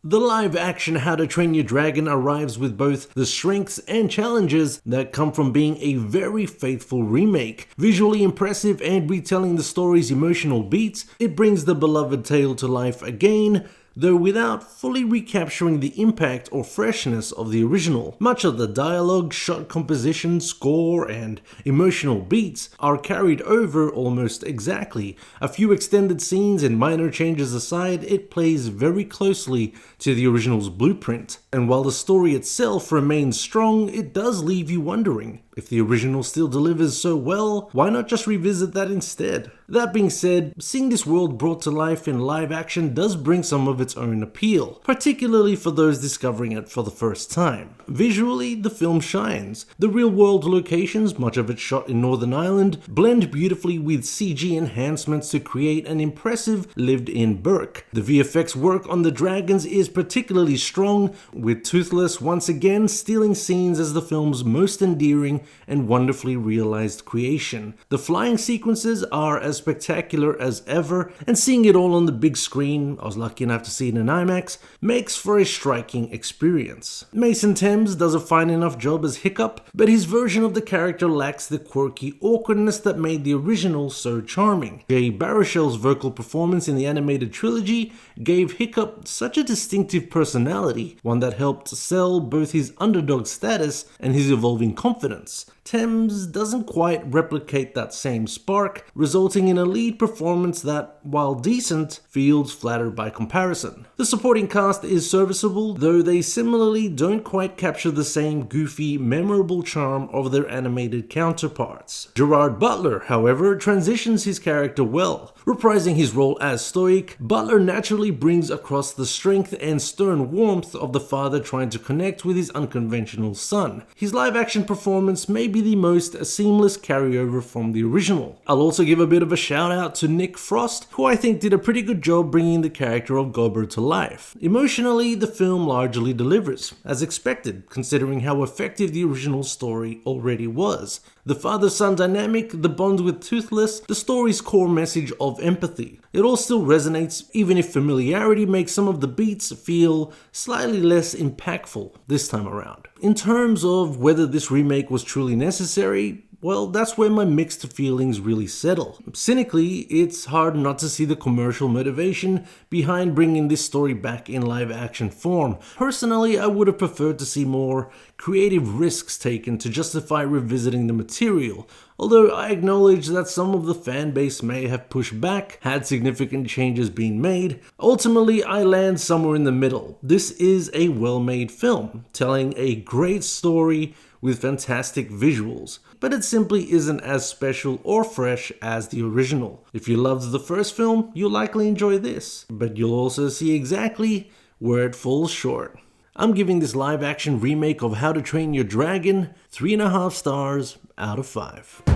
The live-action How to Train Your Dragon arrives with both the strengths and challenges that come from being a very faithful remake. Visually impressive and retelling the story's emotional beats, it brings the beloved tale to life again, though without fully recapturing the impact or freshness of the original. Much of the dialogue, shot composition, score, and emotional beats are carried over almost exactly. A few extended scenes and minor changes aside, it plays very closely to the original's blueprint. And while the story itself remains strong, it does leave you wondering, if the original still delivers so well, why not just revisit that instead? That being said, seeing this world brought to life in live action does bring some of its own appeal, particularly for those discovering it for the first time. Visually, the film shines. The real-world locations, much of it shot in Northern Ireland, blend beautifully with CG enhancements to create an impressive lived-in Berk. The VFX work on the dragons is particularly strong, with Toothless once again stealing scenes as the film's most endearing and wonderfully realized creation. The flying sequences are as spectacular as ever, and seeing it all on the big screen, I was lucky enough to see it in IMAX, makes for a striking experience. Mason Thames does a fine enough job as Hiccup, but his version of the character lacks the quirky awkwardness that made the original so charming. Jay Baruchel's vocal performance in the animated trilogy gave Hiccup such a distinctive personality, one that helped sell both his underdog status and his evolving confidence. Thames doesn't quite replicate that same spark, resulting in a lead performance that, while decent, feels flattered by comparison. The supporting cast is serviceable, though they similarly don't quite capture the same goofy, memorable charm of their animated counterparts. Gerard Butler, however, transitions his character well. Reprising his role as Stoic, Butler naturally brings across the strength and stern warmth of the father trying to connect with his unconventional son. His live-action performance may be the most seamless carryover from the original. I'll also give a bit of a shout out to Nick Frost, who I think did a pretty good job bringing the character of Gobber to life. Emotionally, the film largely delivers, as expected, considering how effective the original story already was. The father-son dynamic, the bond with Toothless, the story's core message of empathy. It all still resonates, even if familiarity makes some of the beats feel slightly less impactful this time around. In terms of whether this remake was truly necessary, well, that's where my mixed feelings really settle. Cynically, it's hard not to see the commercial motivation behind bringing this story back in live-action form. Personally, I would have preferred to see more creative risks taken to justify revisiting the material, although I acknowledge that some of the fanbase may have pushed back had significant changes been made. Ultimately, I land somewhere in the middle. This is a well-made film, telling a great story with fantastic visuals, but it simply isn't as special or fresh as the original. If you loved the first film, you'll likely enjoy this, but you'll also see exactly where it falls short. I'm giving this live-action remake of How to Train Your Dragon 3.5 stars out of 5.